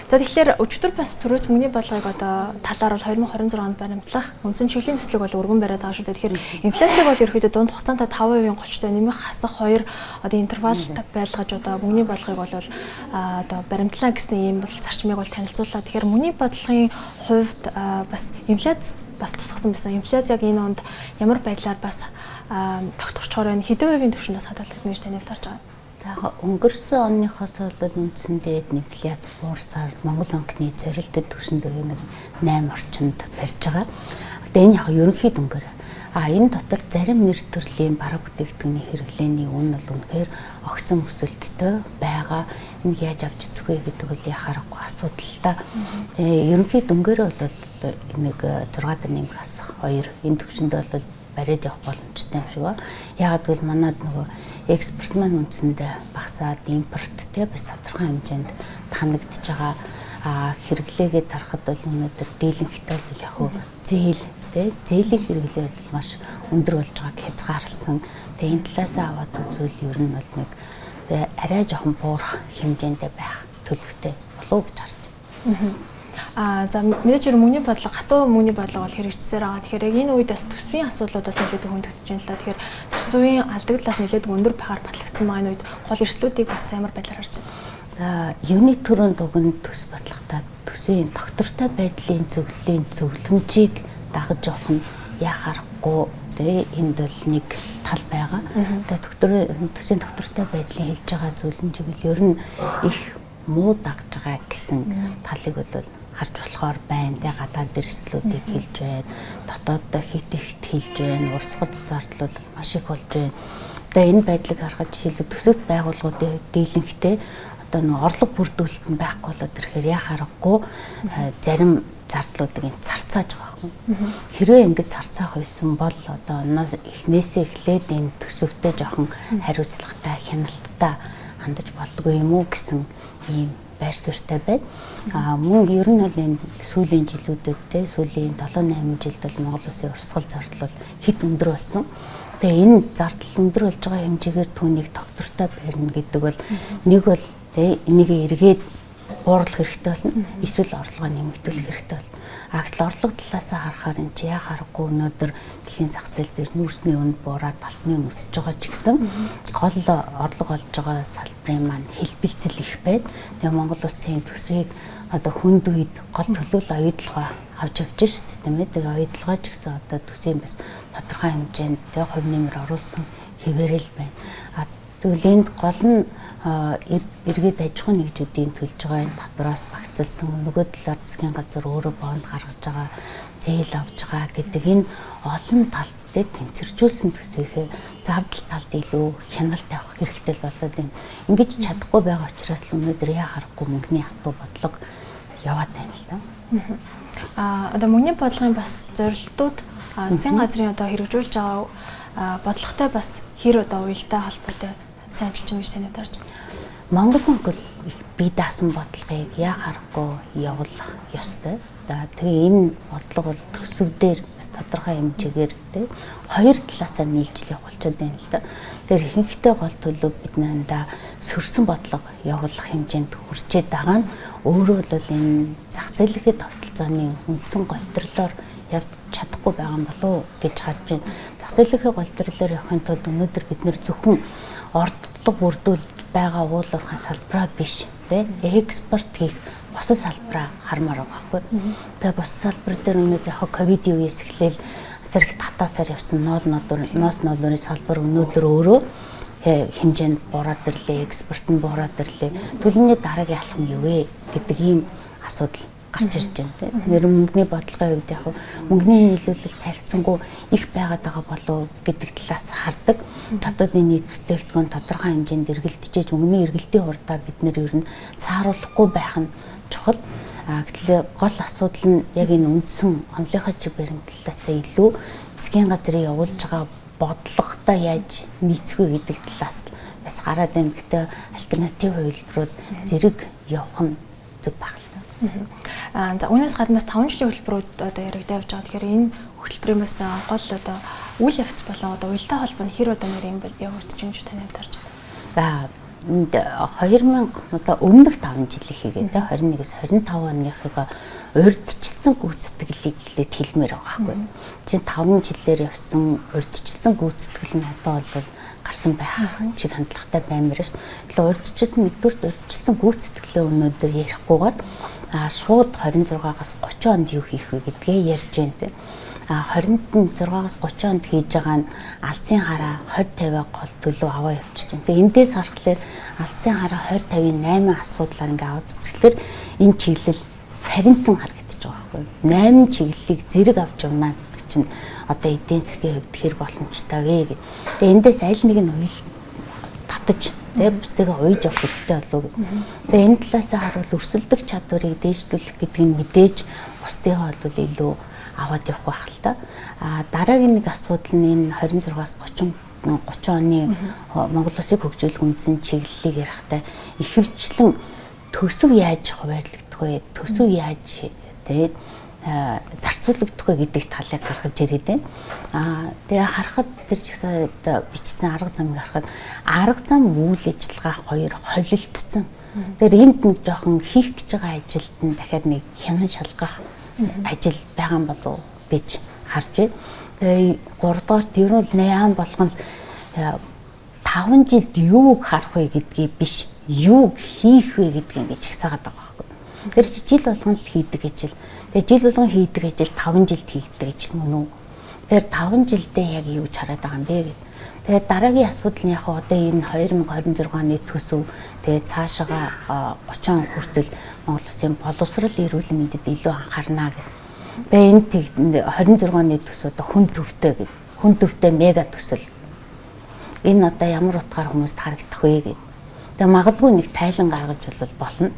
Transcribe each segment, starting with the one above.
За тэгэхээр өчигдөр бас төрөөс мөнгөний бодлогыг одоо талаар бол 2026 онд баримтлах үндсэн чиглэлийн төслийг бол өргөн бариад байгаа шүү дээ. Тэгэхээр инфляцийг бол ерөөхдөө дунд хугацаанд 5% голчтой нэмэх хасах 2 одоо интервал байлгаж одоо мөнгөний бодлогыг бол одоо баримтлаа гэсэн ийм бол зарчмыг бол танилцууллаа. Тэгэхээр мөнгөний бодлогын хувьд бас инфляц бас тусгасан байсан. Инфляц яг энэ онд ямар байдлаар бас тогтворчоор байна. Хэдэн хувийн түвшиндээ хадгалагдана гэж таны тарж байгаа. Өнгөрсөн онныхоос бол үндсэндээ инфляц буурсаар Монгол банкны зорилттой түвшинд 8 орчимд барьж байгаа. Одоо энэ яг ерөнхий дүнгээр. Энэ дотор зарим нэр төрлийн бараа бүтээгдэхүүний хэрэглээний үн бол үнэхээр огцом өсөлттэй байгаа. Энийг яаж авч үзэх вэ гэдэг үл яхаарахгүй асуудал та. Ерөнхий дүнгээр бол нэг 6 нэмэх хасах 2 энэ түвшинд бол бариад явах боломжтой юм шиг байна. Яагаад гэвэл манайд нөгөө экспорт маань үндсэндээ багасаад импорт бас тодорхой хэмжээнд танагдж байгаа. Хэрэглээгээ тарахад бол өнөөдөр дийлэнхтэй бол яг хөө зээлийн хэрэглээ бол маш өндөр болж байгааг хязгаарласан. Энэ талаас аваад үзвэл ер нь бол нэг арай жоохон буурах хэмжээндээ байх төлөвтэй болов уу гэж харж байна. За мэдээж мөнгөний бодлого, хатуу мөнгөний бодлого бол хэрэгжсээр байгаа. Тэгэхээр яг энэ үед бас төсвийн асуудлуудаас нэлээд хөндөгдөж байна л да. Тэгэхээр төсвийн алдагдлаас нэлээд өндөр байхаар батлагдсан байгаа энэ үед гол эрсдлүүдийг бас ямар байдлаар харж байна? Юуны төрөнд өгнө төс батлагтаа төсвийн доктортой байдлын зөвлөмжийг дагаж явах нь яхаарахгүй энд бол нэг тал байгаа. Тэгээ төсвийн доктортой байдлын хэлж байгаа зөвлөмжийг л ер нь их муу дагж байгаа гэсэн талыг бол харж болохоор байна. Тэгээ гадаад эрсдлүүдийг хэлж байна. Дотооддоо хит ихт хэлж байна. Урсгал зардлууд маш их болж байна. Тэгээ энэ байдлыг харахад жишээлбэл төсөвт байгууллагуудын дийлэнхтэй одоо нэг орлого бүрдүүлэлт нь байхгүй болоод ирэхээр яхаарахгүй зарим зардлуудыг царцааж байгаа юм. Хэрвээ ингэж царцаах байсан бол одоо эхнээсээ эхлээд энэ төсөвтэй жоохон хариуцлагатай, хяналттай хандаж болдгоо юм уу гэсэн ийм байр суурьтай байна. Мөн ер нь бол энэ сүүлийн жилүүдэд сүүлийн 7-8 жилд бол Монгол улсын урсгал зардал бол хэд өндөр болсон. Тэгээ энэ зардал өндөр болж байгаа хэмжээгээр түүнийг доктортой барьна гэдэг бол нэг бол энийг эргээд бууруулах хэрэгтэй болно. Эсвэл орлогоо нэмэгдүүлэх хэрэгтэй болно. Гэтэл орлого талаас харахаар энэ чи яхаарахгүй өнөөдөр дэлхийн зах зээл дээр нүүрсний өнд буураад алтны өнд өсөж байгаа ч гэсэн гол орлого олж байгаа салбарын маань хэлбэлцэл их байд. Тэгээ Монгол улсын төсвийг одоо хүнд үед гол төлөөлөл оюутлага авч явж шүү дээ тийм ээ. Тэгээ оюутлагаа ч гэсэн одоо төсвийн бас тодорхой хэмжээнд тэгээ хувь нэмэр оруулсан хэвээрэл байна. Тэгвэл энд гол нь эргээд аж ахуйн нэгжүүдийн төлж байгаа энэ татвараас багцлсан нөгөө талаар засгийн газар өөрөө бонд гаргаж байгаа зээл авч байгаа гэдэг энэ олон талд тэнцвэржүүлсэн төсвийнхээ зардал талд илүү хяналт авах хэрэгтэй болоод байна. Ингэж чадахгүй байгаа учраас л өнөөдөр яхаарахгүй мөнгөний хатуу бодлого яваад байна л да. Одоо мөнгөний бодлогын бас зорилтууд засгийн газрын одоо хэрэгжүүлж байгаа бодлоготой бас хэр одоо уялдаа холбоотой сайжилж байгаа гэж таны тарж байна. Монгол банк бол их бие даасан бодлогыг яхаарахгүй явуулах ёстой. За тэгээ энэ бодлого бол төсөвдөр бас тодорхой хэмжээгээр хоёр талаасаа нийлж явуулчихад байна л да. Тэгэхээр ихэнхдээ гол төлөв бид наранда сөрсөн бодлого явуулах хэмжээнд хүрчээд байгаа нь өөрөө бол энэ зах зээлийн тогтолцооны үндсэн голтролоор явж чадахгүй байгаа юм болов уу гэж харж байна. Зах зээлийн голтролоор явахын тулд өнөөдөр бид нэр зөвхөн орлого бүрдүүлж байгаа уулуурхай салбараа биш экспорт хийх бусад салбараа хармаар байгаа байхгүй. Тэгээ бусад салбар дээр өнөөдөр яг ковидын үеэс эхлээл сэрэг татаасаар явсан ноос ноолны салбар өнөөдөр өөрөө хэмжээнд бураад ирлээ, экспорт нь бураад ирлээ. Төлөвний дараагийн алхам юу вэ гэдэг ийм асуудал гарч ирж байна тийм. Тэгэхээр мөнгөний бодлогын хувьд яг мөнгөний нийлүүлэлт харьцангуй их байгаад байгаа болов гэдэг талаас хардаг. Дотоодын нийт бүтээгдэхүүн тодорхой хэмжээнд эргэлдэж, мөнгөний эргэлтийн хурдаа бид нэр ер нь сааруулахгүй байх нь чухал. Гэтэл гол асуудал нь яг энэ үндсэн онлынхаа чиг баримтлалаас илүү засгийн газрын явуулж байгаа бодлоготой яаж нийцэх вэ гэдэг талаас бас гараад байна. Гэхдээ альтернатив хувилбарууд зэрэг явах нь зөв баг. За үүнээс гадна бас 5 жилийн хөтөлбөрүүд одоо яригдаж явж байгаа. Тэгэхээр энэ хөтөлбөрөөс гол одоо үйл явц болон одоо уялдаа холбооны хэр одоо нэр юм явагдаж юм гэж таны тарж байна. За 2000 одоо өмнөх 5 жилийн хийгээ те 21-с 25 оныхыг урьдчилсан гүйцэтгэлийг хэлээд хэлмээр байгаа байхгүй. Чинь 5 жилээр явсан урьдчилсан гүйцэтгэл нь одоо бол гарсан байх чиг хандлагатай баймаар ш. Тэгэхээр урьдчилсан нэгдүгээр урьдчилсан гүйцэтгэлээ өнөөдөр ярихгүйгээр шууд 26-аас 30 онд юу хийх вэ гэдгээ ярьж байна те. 26-аас 30 онд хийж байгаа нь алсын хараа 20-50 гол төлөв аваа явчихж байна. Тэгээ эндээс харахаар алсын хараа 20-58 асуудлаар ингээ аваад үзэхлээр энэ чиглэл сарнсан харагдаж байгаа байхгүй. 8 чиглэлийг зэрэг авч явна гэдэг чинь одоо эдийн засгийн хувьд хэр боломжтой вэ гэдэг. Тэгээ эндээс аль нэг нь уйл татаж тэгээ бусдыгаа уйж авах хэрэгтэй болов. Тэгээ энэ талаас харуул өрсөлдөх чадварыг дээшлүүлэх гэдэг нь мэдээж бусдыгаа бол илүү аваад явах байх л та. Дараагийн нэг асуудал нь энэ 26-аас 30 оны Монгол Улсыг хөгжүүлэх үндсэн чиглэлийг ярихтаа ихэвчлэн төсөв яаж хуваарлагдах вэ? Төсөв яаж тэгээд зарцуулагдах вэ гэдэг талыг гаргаж ирээд байна. Тэгээ харахад тэр чигсаа бичсэн арга замыг харахад арга зам үйл ажиллагаа хоёр холилдсон. Тэр энд нэг жоохон хийх гэж байгаа ажилд нь дахиад нэг хянан шалгах ажил байгаа юм болов гэж харж байна. Тэгээ 3 дугаарт ер нь яам болгон 5 жилд юуг харах вэ гэдгийг биш, юуг хийх вэ гэдгийг ингэж хасаагаад байгаа байхгүй. Тэр жил болгон л хийдэг ажил. Тэгээ жил болгон хийдэг ажил 5 жилд хийдэг ажил мөн үү? Тэр 5 жилдээ яг юу чараад байгаа юм бэ гэдэг. Тэгээ дараагийн асуудал нь яг одоо энэ 2026 оны төсөв тэгээ цаашаа 30 он хүртэл Монгол Улсын боловсрал эрүүл мэндэд илүү анхаарна гэдэг. Тэгээ энэ 26 оны төсөв одоо хүн төвтэй мега төсөл. Энэ одоо ямар утгаар хүмүүст харагдах вэ гэдэг. Тэгээ магадгүй нэг тайлан гаргаж болно.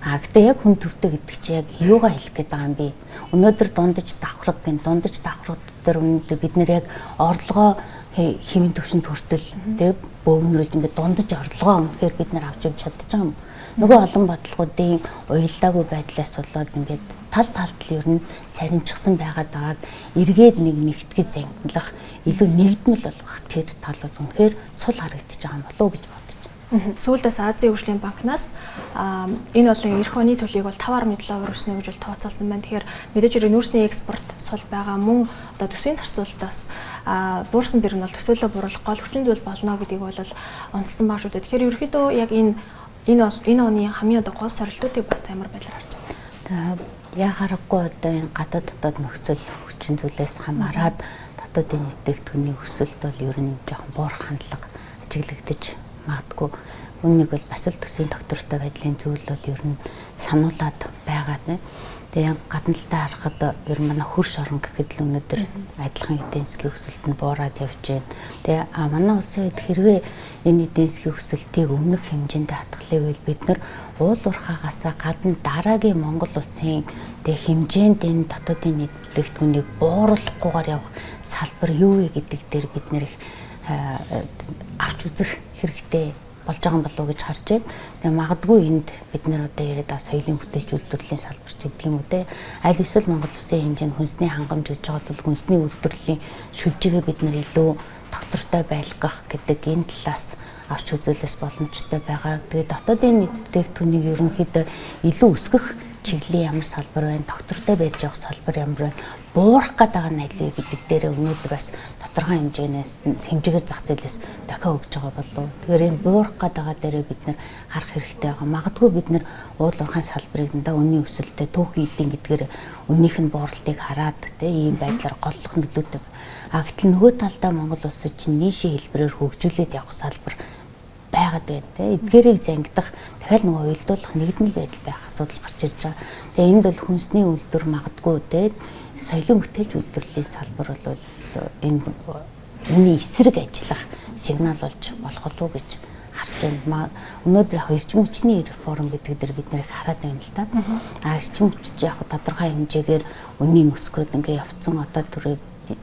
Гэхдээ яг хүн төвтэй гэдэг чинь яг юугаа хэлэх гээд байгаа юм бэ? Өнөөдөр дундаж давхраг дээр өнөөдөр бид нэр яг орлогоо хэвийн төвшөнд хүртэл тэгээ бөөгнөрөж ингээд дундаж орлогоо үнэхээр бид нар авч явж чадчих юм. Нөгөө олон бодлогуудын уялдаагүй байдлаас болоод ингээд талд ер нь сарничсан байгаад байгааг эргээд нэгтгэж зангилах илүү нэгдмэл болгох тэр тал бол үнэхээр сул харагдаж байгаа юм болов уу гэж бодож байна. Сүүлдээс Азийн хөгжлийн банкнаас энэ болон эх оны төлийг бол 5.7% өснө гэж бол тооцоолсон байна. Тэгэхээр мэдээж хэрэг нүүрсний экспорт сул байгаа мөн одоо төсвийн зарцуулалтаас буурсан зэрэг нь бол төсөөлөл буруулах гол хүчин зүйл болно гэдгийг бол онцлсан баг шүү дээ. Тэгэхээр ерөөхдөө яг энэ оны хамгийн одоо гол сорилтуудыг бас ямар байдлаар харж байна. Яг харахгүй одоо энэ гадаад дотоод нөхцөл хүчин зүйлээс хамаарат дотоодын бүтээгдэхүүний өсөлт бол ер нь жоохон буур хандлага ажиглагдаж магадгүй. Үүнийг бол бас л төсвийн доктортой байдлын зүйл бол ер нь сануулад байгаа тийм. Тэгээ гадна талаа харахад ер нь манай хөрш орон гэхэд л өнөөдөр адилхан эдийн засгийн өсөлт нь буураад явж байна. Тэгээ манай улсын хэд хэрвээ энэ эдийн засгийн өсөлтийг өмнөх хэмжээнд хатгалыг бол бид нар уул уурхаагаас гадна дараагийн Монгол улсын тэгээ хэмжээнд энэ дотоодын нийт бүтээгдэхүүнийг бууруулахгүйгээр явах салбар юу вэ гэдэг дээр бид нэр их авч үзэх хэрэгтэй болж байгаа юм болов уу гэж харж байна. Тэгээ магадгүй энд бид нэр одоо яриад байгаа соёлын бүтээч үйлдвэрлэлийн салбарч гэдэг юм уу те. Аль эсвэл Монгол Улсын хэмжээнд хүнсний хангамж гэж байгаа бол хүнсний үйлдвэрлэлийн шүлжигээ бид нэр илүү доктортой байлгах гэдэг энэ талаас авч үзүүлээс боломжтой байгаа. Тэгээ дотоодын нийт бүтээгдэхүүнийг ерөнхийдөө илүү өсгөх чиглэлийн ямар салбар байна, доктортой барьж явах салбар ямар байна, буурах гэдэг нь аль вэ гэдэг дээр өнөөдөр бас тодорхой хэмжээгээр зах зээлээс дахиад өгж байгаа болов. Тэгэхээр энэ буурах гэдэг дээрээ бид нэр харах хэрэгтэй байгаа. Магадгүй бид нэр уул уурхайн салбарыг дандаа үнийн өсөлтөд түүхий эдийн гэдгээр үнийнх нь бууралтыг хараад ийм байдлаар голлох нөлөөтэй. Гэтэл нөгөө талдаа Монгол улс чинь нийшийн хэлбэрээр хөгжүүлээд явах салбар байгаад байна те. Эдгээрийг зангидах дахиад нөгөө уялдуулах нэгдмэл байдал байх асуудал гарч ирж байгаа. Тэгээ энд бол хүнсний үйлдвэр магадгүй те соёлын бүтээч үйлдвэрлэлийн салбар бол энэ эсрэг ажиллах сигнал болж болох болов уу гэж харж байна. Өнөөдөр яг эрчим хүчний реформ гэдэг дээр бид нэр хараад байна л та. Эрчим хүч яг тодорхой хэмжээгээр үнийн өсгөөд ингээ явцсан одоо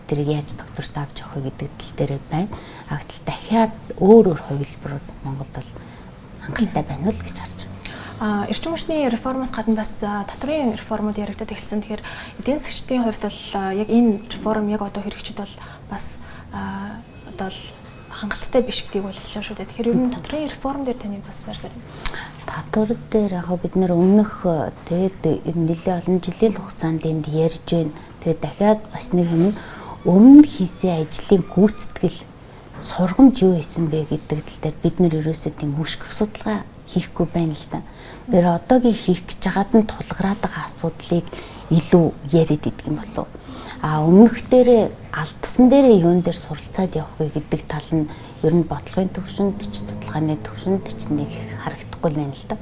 тэрийг яаж докторт авч явах вэ гэдэг тал дээр байна. Гэтэл дахиад өөр хувилбарууд Монголд бол хангалттай байна л гэж харж байна. Эрчим хүчний реформоос гадна бас татварын реформууд яригдаад эхэлсэн. Тэгэхээр эдийн засгийн хувьд бол яг энэ реформ яг одоо хэрэгжид бол бас одоо хангалттай биш гэдгийг бол хэлж байгаа шүү дээ. Тэгэхээр ер нь татрын реформ дээр таны бас байр суурь. Татвар дээр яг бид нэр өмнөх тэгээд нэлээд олон жилийн хугацаанд энд ярьж байна. Тэгээд дахиад бас нэг юм өмнө хийсэн ажлын гүйцэтгэл сургамж юу исэн бэ гэдэг тал дээр бид нэр ерөөсөө тийм мөшгөх судалгаа хийхгүй байна л да. Тэр одоогийн хийх гэж байгаад нь тулгараад байгаа асуудлыг илүү яриад идэг юм болов. Өмнөх дээрээ алдсан дээрээ юун дээр суралцаад явах вэ гэдэг тал нь ер нь бодлогын төвшөнд ч судалгааны төвшөнд ч нэг харагдахгүй байна л да.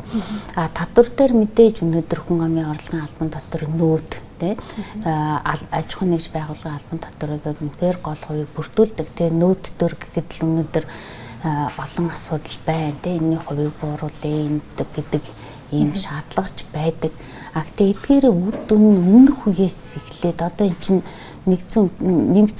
Татвар дээр мэдээж өнөөдөр хүн амын орлогын албан татвар нөөт тий аж ахуйн нэгж байгууллагын албан татваруудад үнээр гол хувийг бүрдүүлдэг. Тэгээ нөөт төр гэхэд л өнөөдөр олон асуудал байна тий энэний хувийг бууруулъя гэдэг ийм шаардлагач байдаг. Гэхдээ эдгээрээ үр дүн нь өмнөх үеэс эхлээд одоо эн чинь нэгдсэн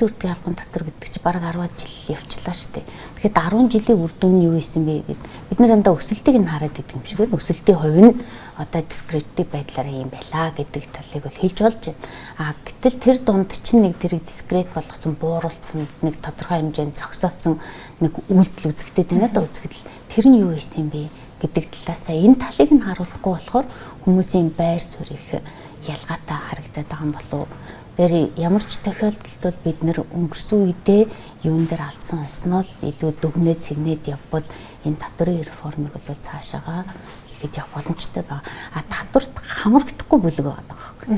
үрдгийн албан татвар гэдэг чинь бараг 10 жил явчлаа шүү дээ. Тэгэхэд 10 жилийн үр дүн нь юу исэн бэ гэдэг бид нар дандаа өсөлтийг нь хараад идэг юм шиг байна. Өсөлтийн хувь нь одоо дискретив байдлаараа юм байлаа гэдэг талыг бол хэлж болж байна. Гэтэл тэр дунд чинь нэг тэрийг дискрет болгосон, бууруулсан, нэг тодорхой хэмжээнд зогсооцсон нэг үйлдэл үзэгдээд байна да үзэгдэл. Тэр нь юу исэн бэ гэдэг талаасаа энэ талыг нь харуулахгүй болохоор хүмүүсийн байр суурь их ялгаатай харагдаад байгаа юм болов. Тэр ямар ч тохиолдолд бол бид нэр өнгөрсөн үедээ юун дээр алдсан осноо л илүү дүгнээд цэгнээд явбал энэ татварын реформыг бол цаашаага ихэд явах боломжтой байна. Татварт хамрагдахгүй бүлэг байгаа байхгүй.